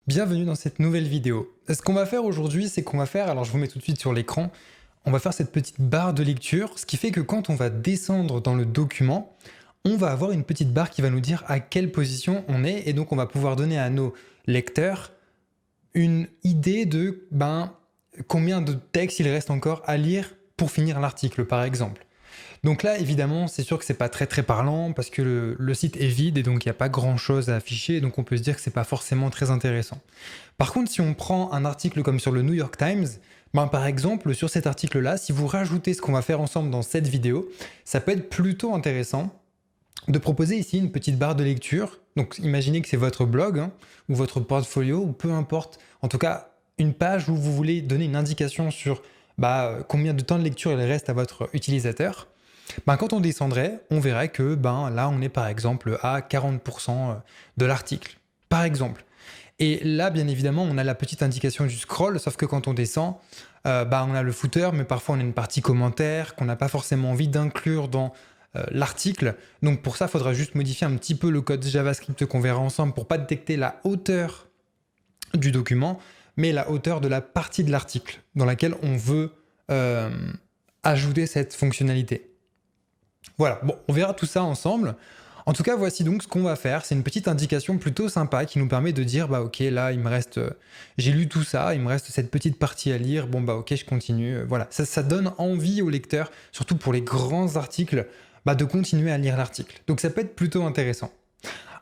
Bienvenue dans cette nouvelle vidéo. Ce qu'on va faire aujourd'hui, c'est qu'on va faire, alors je vous mets tout de suite sur l'écran, on va faire cette petite barre de lecture, ce qui fait que quand on va descendre dans le document, on va avoir une petite barre qui va nous dire à quelle position on est, et donc on va pouvoir donner à nos lecteurs une idée de combien de texte il reste encore à lire pour finir l'article, par exemple. Donc là, évidemment, c'est sûr que c'est pas très parlant parce que le site est vide et donc il n'y a pas grand chose à afficher, donc on peut se dire que c'est pas forcément très intéressant. Par contre, si on prend un article comme sur le New York Times, par exemple, sur cet article-là, si vous rajoutez ce qu'on va faire ensemble dans cette vidéo, ça peut être plutôt intéressant de proposer ici une petite barre de lecture. Donc imaginez que c'est votre blog ou votre portfolio ou peu importe, en tout cas une page où vous voulez donner une indication sur combien de temps de lecture il reste à votre utilisateur. Quand on descendrait, on verrait que là, on est par exemple à 40% de l'article, par exemple. Et là, bien évidemment, on a la petite indication du scroll, sauf que quand on descend, on a le footer, mais parfois on a une partie commentaire qu'on n'a pas forcément envie d'inclure dans l'article. Donc pour ça, il faudra juste modifier un petit peu le code JavaScript qu'on verra ensemble pour pas détecter la hauteur du document, mais la hauteur de la partie de l'article dans laquelle on veut ajouter cette fonctionnalité. Voilà, bon, on verra tout ça ensemble. En tout cas, voici donc ce qu'on va faire. C'est une petite indication plutôt sympa qui nous permet de dire, ok, là, il me reste, j'ai lu tout ça, il me reste cette petite partie à lire, ok, je continue. Voilà, ça donne envie au lecteur, surtout pour les grands articles, de continuer à lire l'article. Donc ça peut être plutôt intéressant.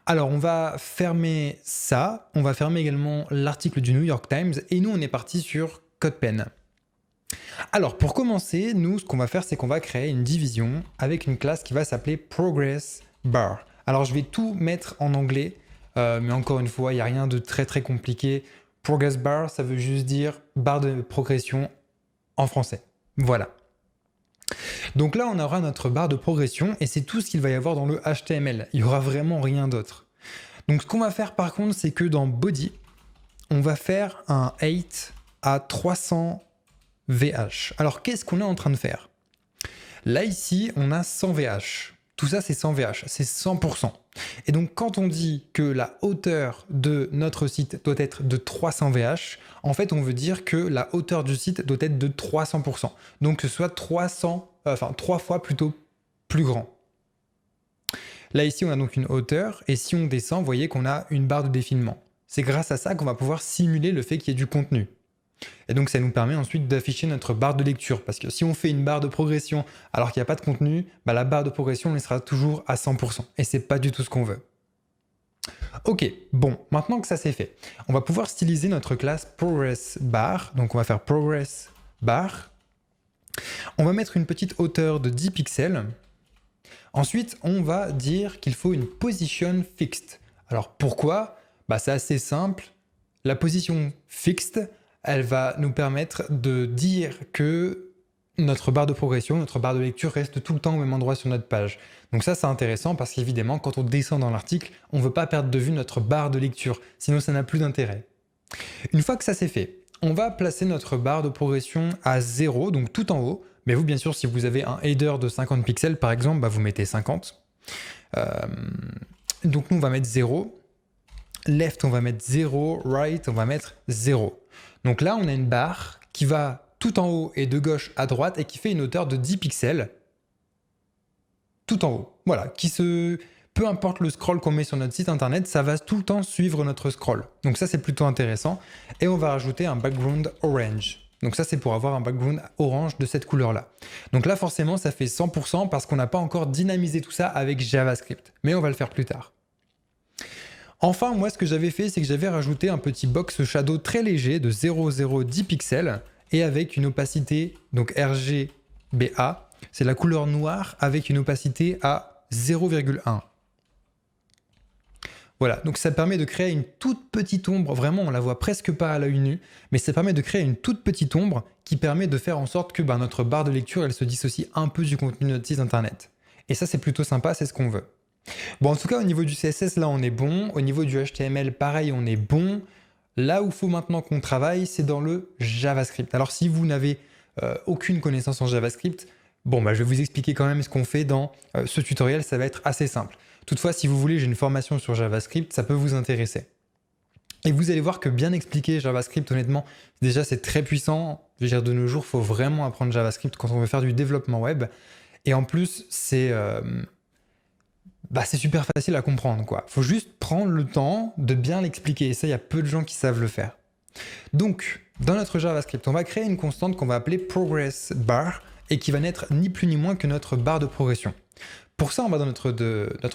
Alors, on va fermer ça, on va fermer également l'article du New York Times, et nous, on est parti sur CodePen. Alors, pour commencer, nous, ce qu'on va faire, c'est qu'on va créer une division avec une classe qui va s'appeler Progress Bar. Alors, je vais tout mettre en anglais, mais encore une fois, il n'y a rien de très compliqué. Progress Bar, ça veut juste dire barre de progression en français. Voilà. Donc là, on aura notre barre de progression et c'est tout ce qu'il va y avoir dans le HTML. Il n'y aura vraiment rien d'autre. Donc, ce qu'on va faire par contre, c'est que dans Body, on va faire un 8 à 300 VH. Alors, qu'est-ce qu'on est en train de faire? Là, ici, on a 100 VH. Tout ça, c'est 100 VH, c'est 100%. Et donc, quand on dit que la hauteur de notre site doit être de 300 VH, en fait, on veut dire que la hauteur du site doit être de 300%. Donc, que ce soit 3 fois plutôt plus grand. Là, ici, on a donc une hauteur, et si on descend, vous voyez qu'on a une barre de défilement. C'est grâce à ça qu'on va pouvoir simuler le fait qu'il y ait du contenu. Et donc ça nous permet ensuite d'afficher notre barre de lecture, parce que si on fait une barre de progression alors qu'il n'y a pas de contenu, la barre de progression elle sera toujours à 100%, et c'est pas du tout ce qu'on veut. Ok, bon, maintenant que ça c'est fait, on va pouvoir styliser notre classe Progress Bar, donc on va faire Progress Bar, on va mettre une petite hauteur de 10 pixels, ensuite on va dire qu'il faut une position fixed. Alors pourquoi? C'est assez simple, la position fixed, elle va nous permettre de dire que notre barre de progression, notre barre de lecture reste tout le temps au même endroit sur notre page. Donc ça, c'est intéressant parce qu'évidemment, quand on descend dans l'article, on ne veut pas perdre de vue notre barre de lecture, sinon ça n'a plus d'intérêt. Une fois que ça c'est fait, on va placer notre barre de progression à 0, donc tout en haut. Mais vous, bien sûr, si vous avez un header de 50 pixels, par exemple, vous mettez 50. Donc nous, on va mettre 0. Left, on va mettre 0. Right, on va mettre 0. Donc là, on a une barre qui va tout en haut et de gauche à droite et qui fait une hauteur de 10 pixels tout en haut. Voilà, peu importe le scroll qu'on met sur notre site internet, ça va tout le temps suivre notre scroll. Donc ça, c'est plutôt intéressant. Et on va rajouter un background orange. Donc ça, c'est pour avoir un background orange de cette couleur-là. Donc là, forcément, ça fait 100% parce qu'on n'a pas encore dynamisé tout ça avec JavaScript. Mais on va le faire plus tard. Enfin, moi, ce que j'avais fait, c'est que j'avais rajouté un petit box shadow très léger de 0,010 pixels et avec une opacité, donc RGBA, c'est la couleur noire avec une opacité à 0,1. Voilà, donc ça permet de créer une toute petite ombre, vraiment on la voit presque pas à l'œil nu, mais ça permet de créer une toute petite ombre qui permet de faire en sorte que notre barre de lecture, elle se dissocie un peu du contenu de notre site internet. Et ça, c'est plutôt sympa, c'est ce qu'on veut. Bon, en tout cas, au niveau du CSS, là, on est bon. Au niveau du HTML, pareil, on est bon. Là où il faut maintenant qu'on travaille, c'est dans le JavaScript. Alors, si vous n'avez aucune connaissance en JavaScript, je vais vous expliquer quand même ce qu'on fait dans ce tutoriel. Ça va être assez simple. Toutefois, si vous voulez, j'ai une formation sur JavaScript, ça peut vous intéresser. Et vous allez voir que bien expliquer JavaScript, honnêtement, déjà c'est très puissant. Je veux dire, de nos jours, il faut vraiment apprendre JavaScript quand on veut faire du développement web. Et en plus, c'est super facile à comprendre, quoi. Faut juste prendre le temps de bien l'expliquer. Et ça, il y a peu de gens qui savent le faire. Donc, dans notre JavaScript, on va créer une constante qu'on va appeler progress bar et qui va n'être ni plus ni moins que notre barre de progression. Pour ça, on va dans notre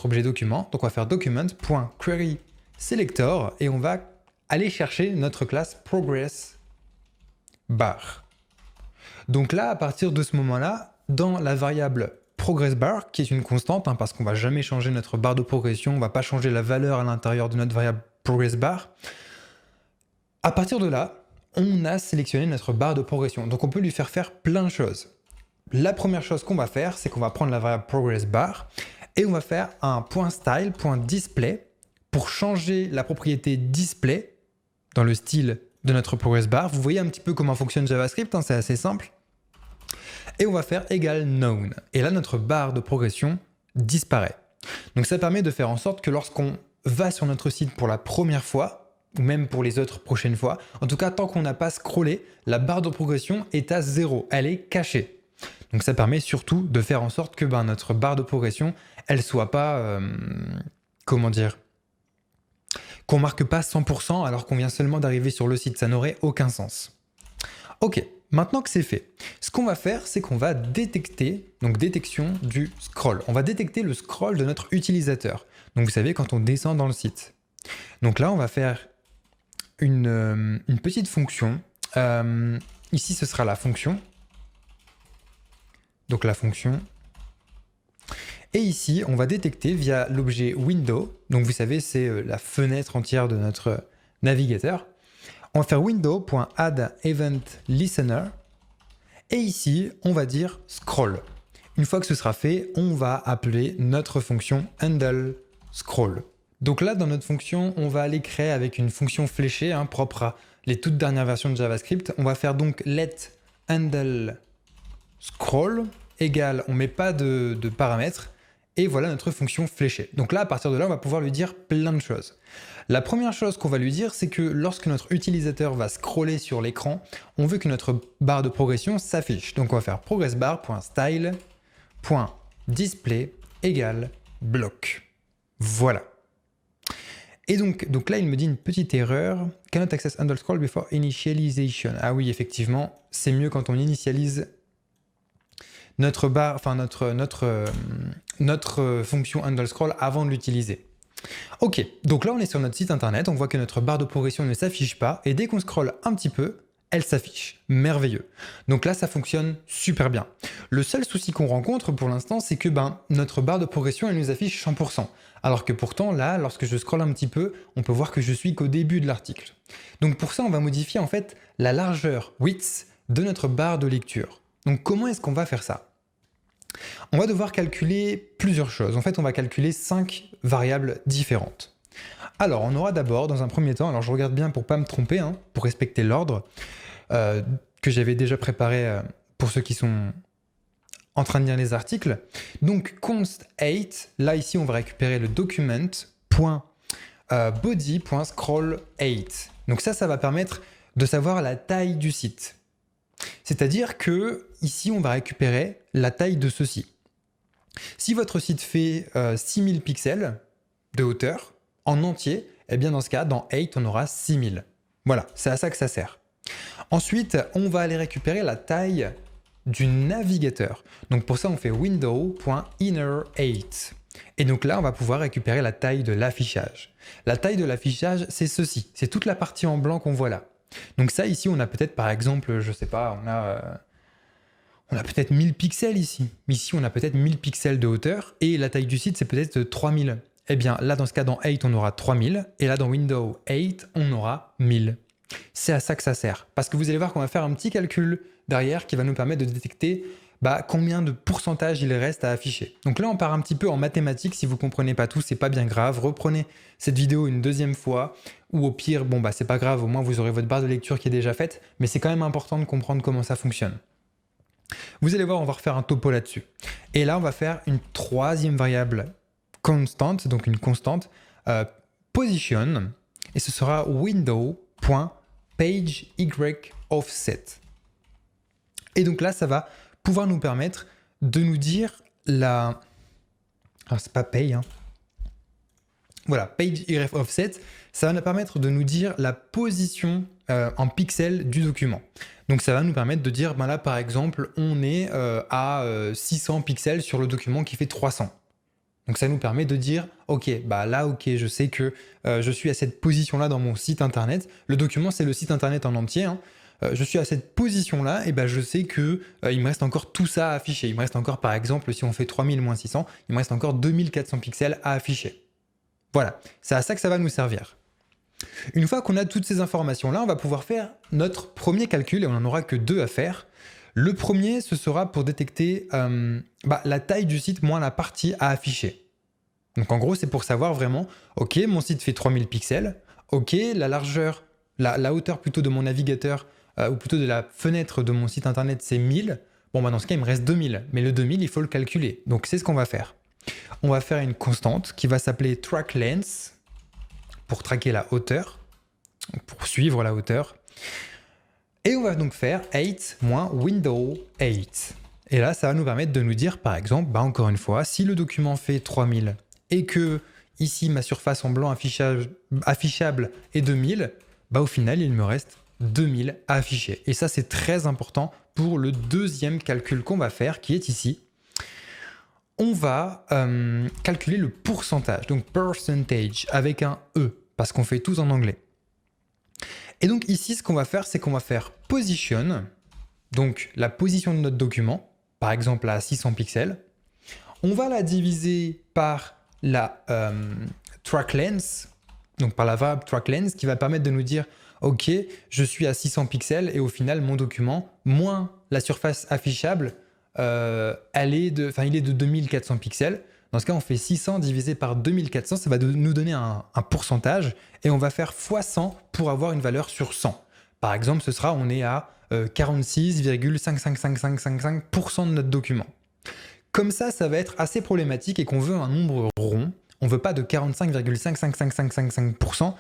objet document. Donc, on va faire document.querySelector et on va aller chercher notre classe progress bar. Donc là, à partir de ce moment-là, dans la variable progress bar, qui est une constante, parce qu'on ne va jamais changer notre barre de progression, on ne va pas changer la valeur à l'intérieur de notre variable progress bar. À partir de là, on a sélectionné notre barre de progression. Donc on peut lui faire plein de choses. La première chose qu'on va faire, c'est qu'on va prendre la variable progress bar et on va faire un .style.display pour changer la propriété display dans le style de notre progress bar. Vous voyez un petit peu comment fonctionne JavaScript, c'est assez simple. Et on va faire égal known. Et là, notre barre de progression disparaît. Donc ça permet de faire en sorte que lorsqu'on va sur notre site pour la première fois, ou même pour les autres prochaines fois, en tout cas tant qu'on n'a pas scrollé, la barre de progression est à 0, elle est cachée. Donc ça permet surtout de faire en sorte que notre barre de progression, elle soit pas, qu'on marque pas 100% alors qu'on vient seulement d'arriver sur le site, ça n'aurait aucun sens. Ok, maintenant que c'est fait, ce qu'on va faire, c'est qu'on va détecter, donc détection du scroll. On va détecter le scroll de notre utilisateur. Donc vous savez, quand on descend dans le site. Donc là, on va faire une petite fonction. Ici, ce sera la fonction. Donc la fonction. Et ici, on va détecter via l'objet window. Donc vous savez, c'est la fenêtre entière de notre navigateur. On va faire window.addEventListener. Et ici, on va dire scroll. Une fois que ce sera fait, on va appeler notre fonction handleScroll. Donc là, dans notre fonction, on va aller créer avec une fonction fléchée propre à les toutes dernières versions de JavaScript. On va faire donc letHandleScroll égale, on ne met pas de paramètres, et voilà notre fonction fléchée. Donc là, à partir de là, on va pouvoir lui dire plein de choses. La première chose qu'on va lui dire, c'est que lorsque notre utilisateur va scroller sur l'écran, on veut que notre barre de progression s'affiche. Donc on va faire progressbar.style.display égale bloc. Voilà. Et donc là, il me dit une petite erreur. Cannot access underscroll before initialization. Ah oui, effectivement, c'est mieux quand on initialise notre barre, notre fonction underscroll avant de l'utiliser. Ok, donc là, on est sur notre site internet. On voit que notre barre de progression ne s'affiche pas. Et dès qu'on scrolle un petit peu, elle s'affiche. Merveilleux. Donc là, ça fonctionne super bien. Le seul souci qu'on rencontre pour l'instant, c'est que notre barre de progression, elle nous affiche 100%. Alors que pourtant, là, lorsque je scrolle un petit peu, on peut voir que je suis qu'au début de l'article. Donc pour ça, on va modifier en fait la largeur width de notre barre de lecture. Donc comment est-ce qu'on va faire ça? On va devoir calculer plusieurs choses. En fait, on va calculer 5 variables différentes. Alors, on aura d'abord, dans un premier temps, alors je regarde bien pour ne pas me tromper, pour respecter l'ordre que j'avais déjà préparé pour ceux qui sont en train de lire les articles. Donc const8, là ici on va récupérer le document.body.scroll8. Donc ça va permettre de savoir la taille du site. C'est-à-dire que ici on va récupérer la taille de ceci. Si votre site fait 6000 pixels de hauteur en entier, eh bien dans ce cas, dans 8 on aura 6000. Voilà, c'est à ça que ça sert. Ensuite, on va aller récupérer la taille du navigateur. Donc pour ça, on fait window.inner8. Et donc là, on va pouvoir récupérer la taille de l'affichage. La taille de l'affichage, c'est ceci. C'est toute la partie en blanc qu'on voit là. Donc ça, ici, on a peut-être, par exemple, je sais pas, on a peut-être 1000 pixels ici. Ici, on a peut-être 1000 pixels de hauteur. Et la taille du site, c'est peut-être 3000. Eh bien, là, dans ce cas, dans 8, on aura 3000. Et là, dans Windows 8, on aura 1000. C'est à ça que ça sert. Parce que vous allez voir qu'on va faire un petit calcul derrière qui va nous permettre de détecter combien de pourcentage il reste à afficher. Donc là, on part un petit peu en mathématiques. Si vous ne comprenez pas tout, c'est pas bien grave. Reprenez cette vidéo une deuxième fois. Ou au pire, c'est pas grave. Au moins, vous aurez votre barre de lecture qui est déjà faite. Mais c'est quand même important de comprendre comment ça fonctionne. Vous allez voir, on va refaire un topo là-dessus. Et là, on va faire une troisième variable constante, donc une constante, position. et ce sera window.pageYOffset. Et donc là, ça va pouvoir nous permettre de nous dire la... Alors, c'est pas page, hein. Voilà, pageYOffset, ça va nous permettre de nous dire la position en pixels du document. Donc ça va nous permettre de dire, ben là par exemple, on est à 600 pixels sur le document qui fait 300. Donc ça nous permet de dire, ok, bah là, ok, je sais que je suis à cette position-là dans mon site internet. Le document, c'est le site internet en entier, hein. Je suis à cette position-là, et ben je sais que il me reste encore tout ça à afficher. Il me reste encore, par exemple, si on fait 3000 moins 600, il me reste encore 2400 pixels à afficher. Voilà, c'est à ça que ça va nous servir. Une fois qu'on a toutes ces informations-là, on va pouvoir faire notre premier calcul, et on n'en aura que 2 à faire. Le premier, ce sera pour détecter la taille du site moins la partie à afficher. Donc en gros, c'est pour savoir vraiment, ok, mon site fait 3000 pixels, ok, la largeur, la hauteur plutôt de mon navigateur, ou plutôt de la fenêtre de mon site internet, c'est 1000. Bon, bah dans ce cas, il me reste 2000, mais le 2000, il faut le calculer. Donc c'est ce qu'on va faire. On va faire une constante qui va s'appeler trackLength pour traquer la hauteur, pour suivre la hauteur. Et on va donc faire 8 moins window 8. Et là, ça va nous permettre de nous dire, par exemple, bah encore une fois, si le document fait 3000 et que ici, ma surface en blanc affichable est 2000, bah au final, il me reste 2000 à afficher. Et ça, c'est très important pour le deuxième calcul qu'on va faire, qui est ici. On va calculer le pourcentage, donc percentage, avec un E, parce qu'on fait tout en anglais. Et donc ici, ce qu'on va faire, c'est qu'on va faire position, donc la position de notre document, par exemple à 600 pixels. On va la diviser par la trackLength, donc par la variable trackLength, qui va permettre de nous dire, ok, je suis à 600 pixels et au final, mon document, moins la surface affichable, il est de 2400 pixels. Dans ce cas, on fait 600 divisé par 2400, ça va nous donner un pourcentage et on va faire x 100 pour avoir une valeur sur 100. Par exemple, ce sera, on est à 46,55555% de notre document. Comme ça va être assez problématique et qu'on veut un nombre rond. On ne veut pas de 45,55555%.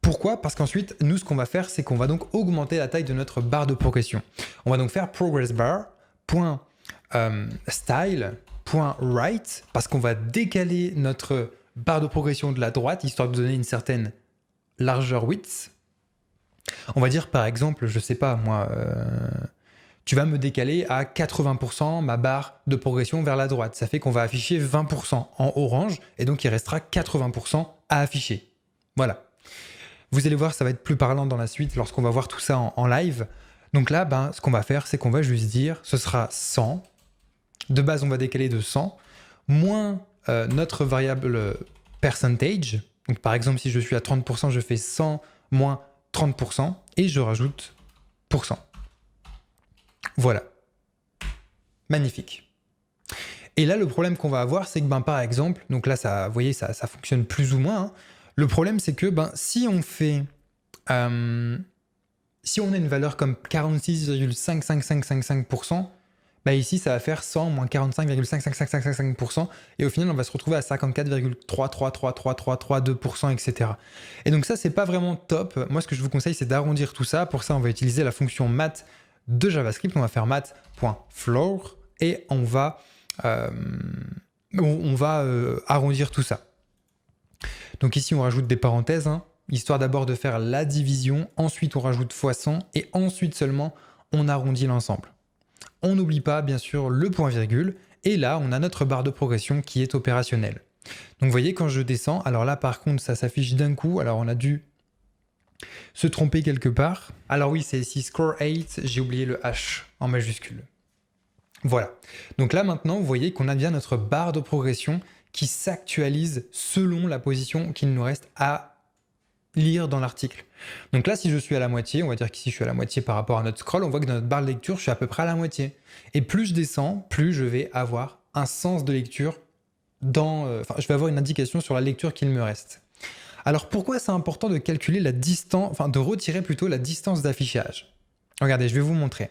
Pourquoi? Parce qu'ensuite, nous, ce qu'on va faire, c'est qu'on va donc augmenter la taille de notre barre de progression. On va donc faire progressbar.style.right parce qu'on va décaler notre barre de progression de la droite, histoire de donner une certaine largeur width. On va dire, par exemple, je sais pas, moi, tu vas me décaler à 80% ma barre de progression vers la droite. Ça fait qu'on va afficher 20% en orange et donc il restera 80% à afficher. Voilà. Vous allez voir, ça va être plus parlant dans la suite lorsqu'on va voir tout ça en live. Donc là, ce qu'on va faire, c'est qu'on va juste dire, ce sera 100. De base, on va décaler de 100, moins notre variable percentage. Donc par exemple, si je suis à 30%, je fais 100 moins 30% et je rajoute %. Voilà. Magnifique. Et là, le problème qu'on va avoir, c'est que, par exemple, donc là, vous voyez, ça fonctionne plus ou moins, hein. Le problème, c'est que si on fait... si on a une valeur comme 46,55555%, ici, ça va faire 100 moins 45,55555%, et au final, on va se retrouver à 54,33333332%, etc. Et donc ça, c'est pas vraiment top. Moi, ce que je vous conseille, c'est d'arrondir tout ça. Pour ça, on va utiliser la fonction math de JavaScript. On va faire math.floor, et on va arrondir tout ça. Donc ici, on rajoute des parenthèses, hein, histoire d'abord de faire la division, ensuite on rajoute x100, et ensuite seulement on arrondit l'ensemble. On n'oublie pas, bien sûr, le point virgule, et là, on a notre barre de progression qui est opérationnelle. Donc vous voyez, quand je descends, alors là, par contre, ça s'affiche d'un coup, alors on a dû se tromper quelque part. Alors oui, c'est ici score 8, j'ai oublié le H en majuscule. Voilà. Donc là, maintenant, vous voyez qu'on a bien notre barre de progression qui s'actualise selon la position qu'il nous reste à lire dans l'article. Donc là, si je suis à la moitié, on va dire qu'ici je suis à la moitié par rapport à notre scroll, on voit que dans notre barre de lecture, je suis à peu près à la moitié. Et plus je descends, plus je vais avoir un sens de lecture je vais avoir une indication sur la lecture qu'il me reste. Alors pourquoi c'est important de calculer la distance, de retirer plutôt la distance d'affichage? Regardez, je vais vous montrer.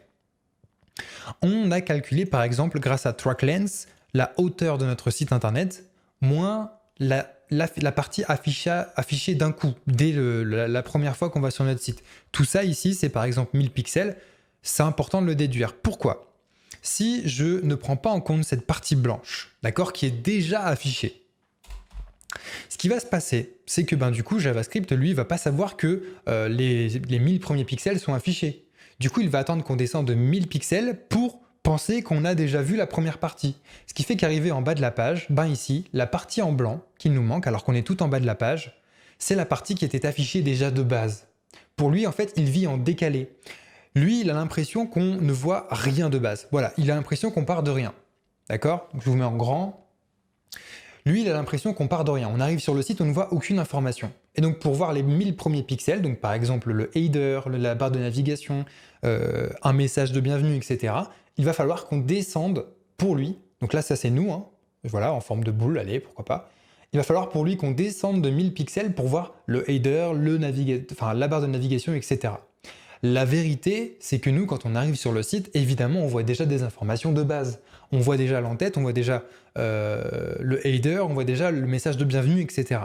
On a calculé par exemple grâce à trackLength la hauteur de notre site internet moins la la partie affichée d'un coup, dès la première fois qu'on va sur notre site. Tout ça ici, c'est par exemple 1000 pixels. C'est important de le déduire. Pourquoi ? Si je ne prends pas en compte cette partie blanche, d'accord, qui est déjà affichée, ce qui va se passer, c'est que du coup, JavaScript, lui, il va pas savoir que les 1000 premiers pixels sont affichés. Du coup, il va attendre qu'on descende de 1000 pixels pour penser qu'on a déjà vu la première partie. Ce qui fait qu'arriver en bas de la page, ici, la partie en blanc qu'il nous manque, alors qu'on est tout en bas de la page, c'est la partie qui était affichée déjà de base. Pour lui, en fait, il vit en décalé. Lui, il a l'impression qu'on ne voit rien de base. Voilà, il a l'impression qu'on part de rien. D'accord ? Je vous mets en grand. Lui, il a l'impression qu'on part de rien. On arrive sur le site, on ne voit aucune information. Et donc, pour voir les 1000 premiers pixels, donc par exemple le header, la barre de navigation, un message de bienvenue, etc., il va falloir qu'on descende pour lui. Donc là, ça c'est nous, hein. Voilà, en forme de boule, allez, pourquoi pas. Il va falloir pour lui qu'on descende de 1000 pixels pour voir le header, la barre de navigation, etc. La vérité, c'est que nous, quand on arrive sur le site, évidemment, on voit déjà des informations de base. On voit déjà l'entête, on voit déjà le header, on voit déjà le message de bienvenue, etc.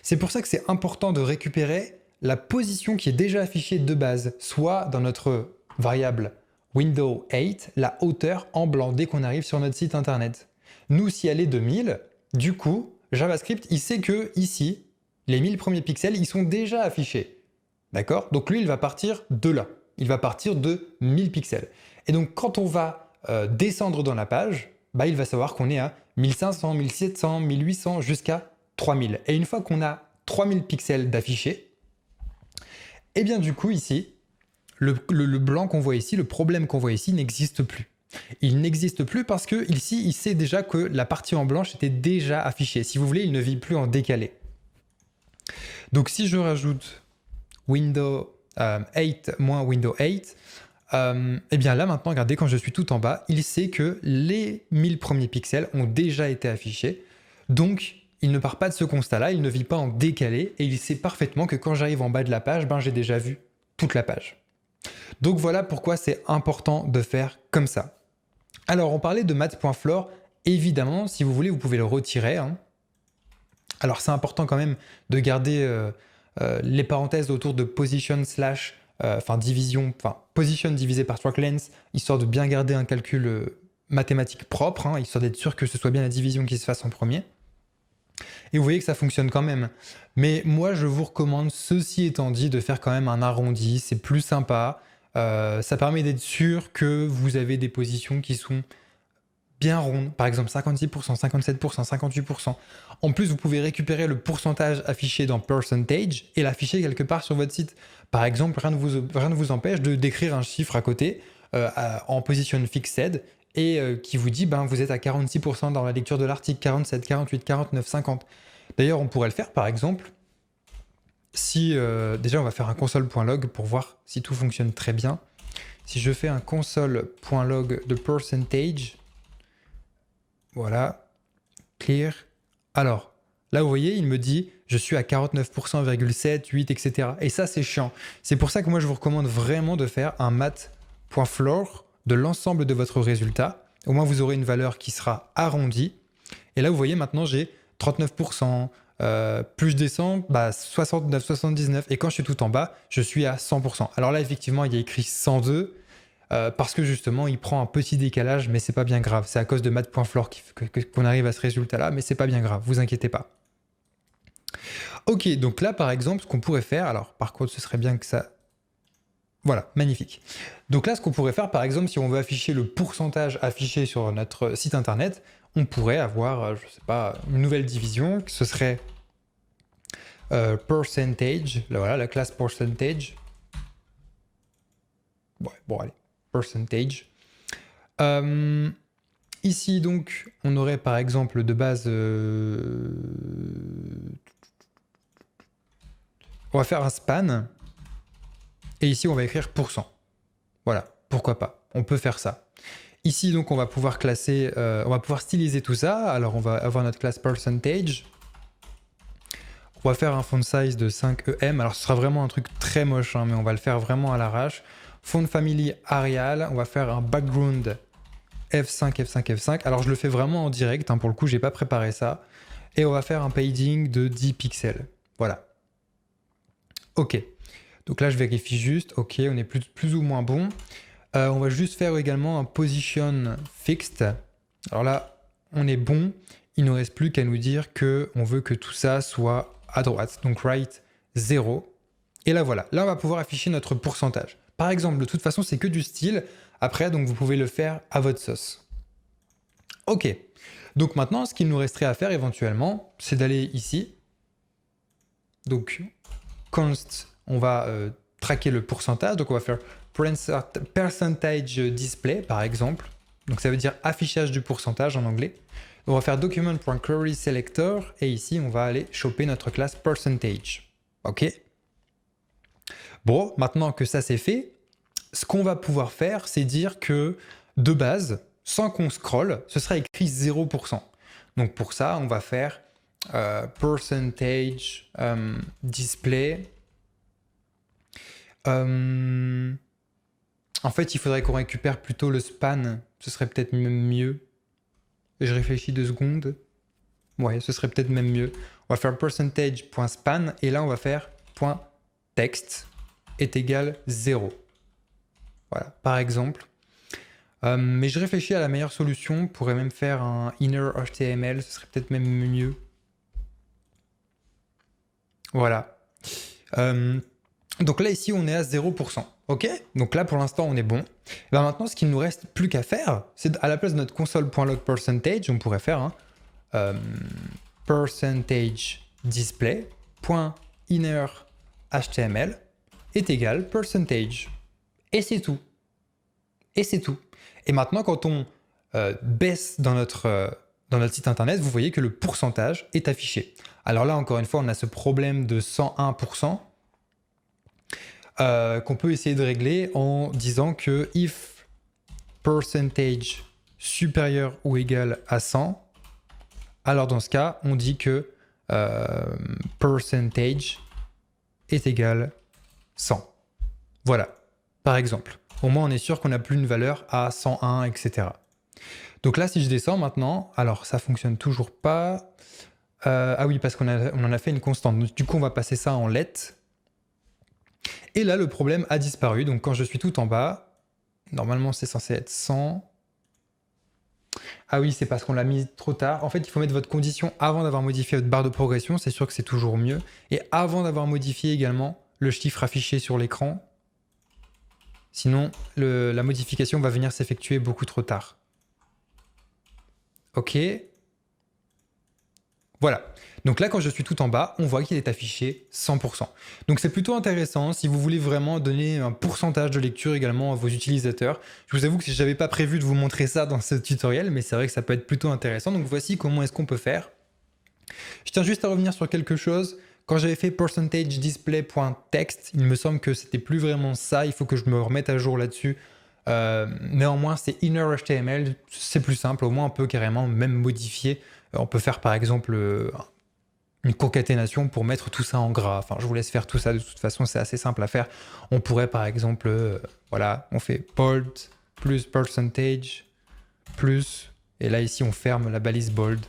C'est pour ça que c'est important de récupérer la position qui est déjà affichée de base, soit dans notre variable window 8, la hauteur en blanc dès qu'on arrive sur notre site internet. Nous, si elle est de 1000, du coup, JavaScript, il sait que ici, les 1000 premiers pixels, ils sont déjà affichés. D'accord ? Donc lui, il va partir de là. Il va partir de 1000 pixels. Et donc, quand on va descendre dans la page, il va savoir qu'on est à 1500, 1700, 1800 jusqu'à 3000. Et une fois qu'on a 3000 pixels d'affichés, et bien du coup ici, le blanc qu'on voit ici, le problème qu'on voit ici n'existe plus. Il n'existe plus parce que ici, il sait déjà que la partie en blanche était déjà affichée. Si vous voulez, il ne vit plus en décalé. Donc si je rajoute Windows 8 moins Windows 8, et bien là maintenant, regardez, quand je suis tout en bas, il sait que les 1000 premiers pixels ont déjà été affichés. Donc, il ne part pas de ce constat-là, il ne vit pas en décalé, et il sait parfaitement que quand j'arrive en bas de la page, j'ai déjà vu toute la page. Donc voilà pourquoi c'est important de faire comme ça. Alors, on parlait de math.floor. Évidemment, si vous voulez, vous pouvez le retirer, hein. Alors, c'est important quand même de garder les parenthèses autour de position position divisé par track length, histoire de bien garder un calcul mathématique propre, hein, histoire d'être sûr que ce soit bien la division qui se fasse en premier. Et vous voyez que ça fonctionne quand même. Mais moi, je vous recommande, ceci étant dit, de faire quand même un arrondi. C'est plus sympa. Ça permet d'être sûr que vous avez des positions qui sont bien rondes. Par exemple, 56%, 57%, 58%. En plus, vous pouvez récupérer le pourcentage affiché dans percentage et l'afficher quelque part sur votre site. Par exemple, rien ne vous empêche de d'écrire un chiffre à côté en position fixed et qui vous dit vous êtes à 46% dans la lecture de l'article, 47, 48, 49, 50. D'ailleurs, on pourrait le faire par exemple si déjà on va faire un console.log pour voir si tout fonctionne très bien. Si je fais un console.log de percentage, voilà, clear. Alors, là vous voyez, il me dit je suis à 49%,7, 8, etc. Et ça c'est chiant. C'est pour ça que moi je vous recommande vraiment de faire un math.floor de l'ensemble de votre résultat. Au moins vous aurez une valeur qui sera arrondie. Et là vous voyez maintenant j'ai 39%, plus je descends, 69, 79. Et quand je suis tout en bas, je suis à 100%. Alors là effectivement il y a écrit 102. Parce que justement, il prend un petit décalage, mais c'est pas bien grave. C'est à cause de math.floor qu'on arrive à ce résultat-là, mais c'est pas bien grave, vous inquiétez pas. Ok, donc là, par exemple, ce qu'on pourrait faire, alors par contre, ce serait bien que ça... Voilà, magnifique. Donc là, ce qu'on pourrait faire, par exemple, si on veut afficher le pourcentage affiché sur notre site internet, on pourrait avoir, je sais pas, une nouvelle division, ce serait percentage, là, voilà, la classe percentage. Ouais, bon, allez. Percentage. Ici, donc, on aurait par exemple de base... On va faire un span. Et ici, on va écrire %. Voilà, pourquoi pas. On peut faire ça. Ici, donc, on va pouvoir classer... on va pouvoir styliser tout ça. Alors, on va avoir notre classe percentage. On va faire un font size de 5 EM. Alors, ce sera vraiment un truc très moche, hein, mais on va le faire vraiment à l'arrache. Font family Arial, on va faire un background F5, F5, F5. Alors je le fais vraiment en direct, hein, pour le coup, j'ai pas préparé ça. Et on va faire un padding de 10 pixels. Voilà. OK. Donc là, je vérifie juste. OK, on est plus ou moins bon. On va juste faire également un position fixed. Alors là, on est bon. Il ne nous reste plus qu'à nous dire qu'on veut que tout ça soit à droite. Donc right 0. Et là, voilà. Là, on va pouvoir afficher notre pourcentage. Par exemple, de toute façon, c'est que du style. Après, donc vous pouvez le faire à votre sauce. OK. Donc maintenant, ce qu'il nous resterait à faire éventuellement, c'est d'aller ici. Donc, const, on va traquer le pourcentage. Donc, on va faire percentage display, par exemple. Donc, ça veut dire affichage du pourcentage en anglais. On va faire document.querySelector et ici, on va aller choper notre classe percentage. OK. Bon, maintenant que ça c'est fait, ce qu'on va pouvoir faire, c'est dire que de base, sans qu'on scrolle, ce sera écrit 0%. Donc pour ça, on va faire percentage display. En fait, il faudrait qu'on récupère plutôt le span. Ce serait peut-être même mieux. Je réfléchis 2 secondes. Ouais, ce serait peut-être même mieux. On va faire percentage.span et là, on va faire .text est égal 0. Voilà, par exemple. Mais je réfléchis à la meilleure solution. On pourrait même faire un inner HTML. Ce serait peut-être même mieux. Voilà. Donc là, ici, on est à 0%. OK? Donc là, pour l'instant, on est bon. Et ben maintenant, ce qu'il nous reste plus qu'à faire, c'est à la place de notre console.log percentage, on pourrait faire percentage display.inner HTML est égal percentage. Et c'est tout. Et c'est tout. Et maintenant, quand on baisse dans notre site internet, vous voyez que le pourcentage est affiché. Alors là, encore une fois, on a ce problème de 101%. Qu'on peut essayer de régler en disant que if percentage supérieur ou égal à 100, alors dans ce cas, on dit que percentage est égal 100. Voilà, par exemple. Au moins, on est sûr qu'on n'a plus une valeur à 101, etc. Donc là, si je descends maintenant, alors ça fonctionne toujours pas. Ah oui, parce qu'on en a fait une constante. Donc, du coup, on va passer ça en let. Et là, le problème a disparu. Donc, quand je suis tout en bas, normalement, c'est censé être 100. Ah oui, c'est parce qu'on l'a mis trop tard. En fait, il faut mettre votre condition avant d'avoir modifié votre barre de progression. C'est sûr que c'est toujours mieux. Et avant d'avoir modifié également le chiffre affiché sur l'écran. Sinon, la modification va venir s'effectuer beaucoup trop tard. OK. Voilà. Donc là, quand je suis tout en bas, on voit qu'il est affiché 100%. Donc c'est plutôt intéressant si vous voulez vraiment donner un pourcentage de lecture également à vos utilisateurs. Je vous avoue que je n'avais pas prévu de vous montrer ça dans ce tutoriel, mais c'est vrai que ça peut être plutôt intéressant. Donc voici comment est-ce qu'on peut faire. Je tiens juste à revenir sur quelque chose. Quand j'avais fait percentage display.text, il me semble que c'était plus vraiment ça. Il faut que je me remette à jour là-dessus. Néanmoins, c'est inner HTML. C'est plus simple. Au moins, on peut carrément même modifier. On peut faire par exemple une concaténation pour mettre tout ça en gras. Enfin, je vous laisse faire tout ça. De toute façon, c'est assez simple à faire. On pourrait par exemple, voilà, on fait bold plus percentage plus, et là ici on ferme la balise bold.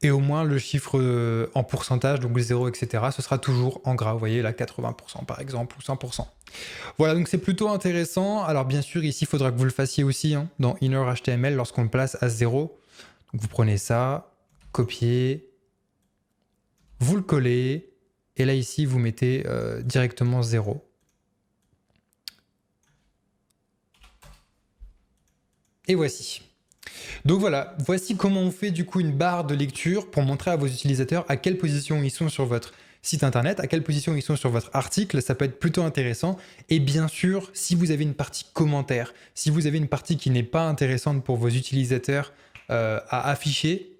Et au moins le chiffre en pourcentage, donc 0, etc., ce sera toujours en gras. Vous voyez là, 80% par exemple, ou 100%. Voilà, donc c'est plutôt intéressant. Alors bien sûr, ici, il faudra que vous le fassiez aussi dans inner HTML lorsqu'on le place à 0. Donc vous prenez ça, copier, vous le collez, et là ici, vous mettez directement 0. Et voici. Donc voilà, voici comment on fait du coup une barre de lecture pour montrer à vos utilisateurs à quelle position ils sont sur votre site internet, à quelle position ils sont sur votre article, ça peut être plutôt intéressant. Et bien sûr, si vous avez une partie commentaire, si vous avez une partie qui n'est pas intéressante pour vos utilisateurs à afficher,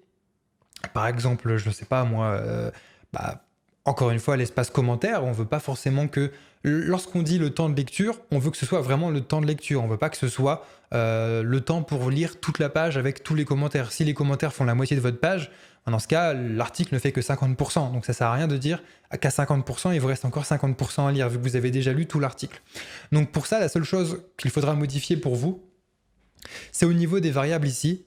par exemple, je ne sais pas moi, encore une fois, l'espace commentaire, on ne veut pas forcément que, lorsqu'on dit le temps de lecture, on veut que ce soit vraiment le temps de lecture. On ne veut pas que ce soit le temps pour lire toute la page avec tous les commentaires. Si les commentaires font la moitié de votre page, dans ce cas, l'article ne fait que 50%. Donc ça ne sert à rien de dire qu'à 50%, il vous reste encore 50% à lire, vu que vous avez déjà lu tout l'article. Donc pour ça, la seule chose qu'il faudra modifier pour vous, c'est au niveau des variables ici.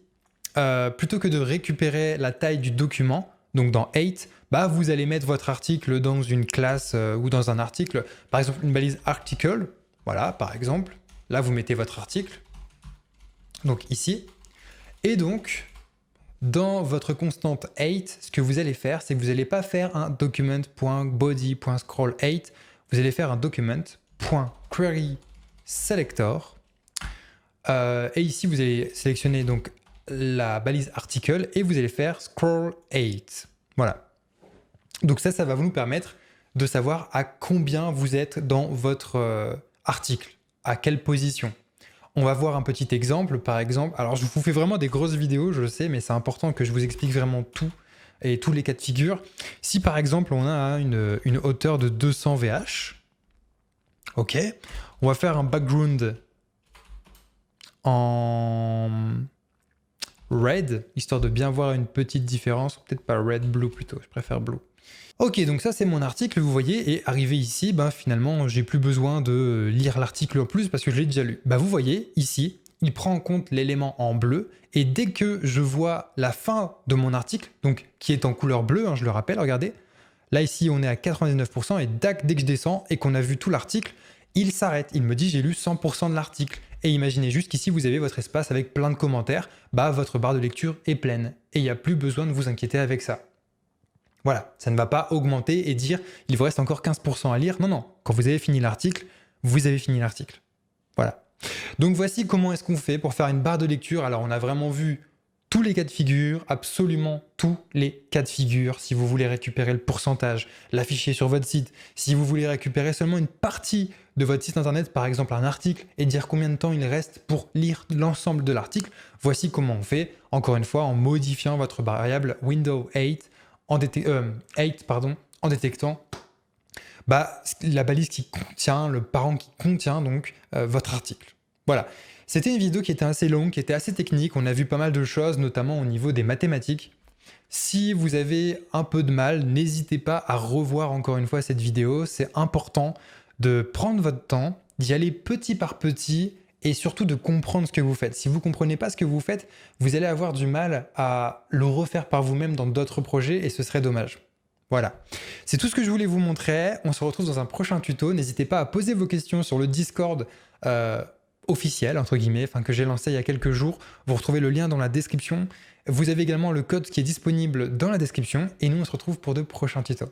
plutôt que de récupérer la taille du document, donc dans 8, bah vous allez mettre votre article dans une classe ou dans un article, par exemple une balise article, voilà, par exemple. Là, vous mettez votre article, donc ici. Et donc, dans votre constante 8, ce que vous allez faire, c'est que vous n'allez pas faire un document.body.scroll8, vous allez faire un document.querySelector. Et ici, vous allez sélectionner donc la balise article et vous allez faire scroll8. Voilà. Donc ça va vous permettre de savoir à combien vous êtes dans votre article, à quelle position. On va voir un petit exemple, par exemple. Alors, je vous fais vraiment des grosses vidéos, je le sais, mais c'est important que je vous explique vraiment tout et tous les cas de figure. Si, par exemple, on a une hauteur de 200 VH, ok, on va faire un background en red, histoire de bien voir une petite différence. Peut-être pas red, blue plutôt, je préfère blue. Ok, donc ça c'est mon article, vous voyez, et arrivé ici, ben finalement j'ai plus besoin de lire l'article en plus parce que je l'ai déjà lu. Bah vous voyez, ici, il prend en compte l'élément en bleu, et dès que je vois la fin de mon article, donc qui est en couleur bleue, hein, je le rappelle, regardez, là ici on est à 99%, et dès que je descends et qu'on a vu tout l'article, il s'arrête, il me dit j'ai lu 100% de l'article. Et imaginez juste qu'ici vous avez votre espace avec plein de commentaires, bah votre barre de lecture est pleine, et il n'y a plus besoin de vous inquiéter avec ça. Voilà, ça ne va pas augmenter et dire il vous reste encore 15% à lire. Non, non, quand vous avez fini l'article, vous avez fini l'article. Voilà. Donc voici comment est-ce qu'on fait pour faire une barre de lecture. Alors on a vraiment vu tous les cas de figure, absolument tous les cas de figure. Si vous voulez récupérer le pourcentage, l'afficher sur votre site, si vous voulez récupérer seulement une partie de votre site internet, par exemple un article, et dire combien de temps il reste pour lire l'ensemble de l'article, voici comment on fait, encore une fois, en modifiant votre variable window8 en détectant la balise qui contient, le parent qui contient donc votre article. Voilà, c'était une vidéo qui était assez longue, qui était assez technique, on a vu pas mal de choses, notamment au niveau des mathématiques. Si vous avez un peu de mal, n'hésitez pas à revoir encore une fois cette vidéo, c'est important de prendre votre temps, d'y aller petit par petit, et surtout de comprendre ce que vous faites. Si vous ne comprenez pas ce que vous faites, vous allez avoir du mal à le refaire par vous-même dans d'autres projets et ce serait dommage. Voilà, c'est tout ce que je voulais vous montrer. On se retrouve dans un prochain tuto. N'hésitez pas à poser vos questions sur le Discord officiel, entre guillemets, que j'ai lancé il y a quelques jours. Vous retrouvez le lien dans la description. Vous avez également le code qui est disponible dans la description. Et nous, on se retrouve pour de prochains tutos.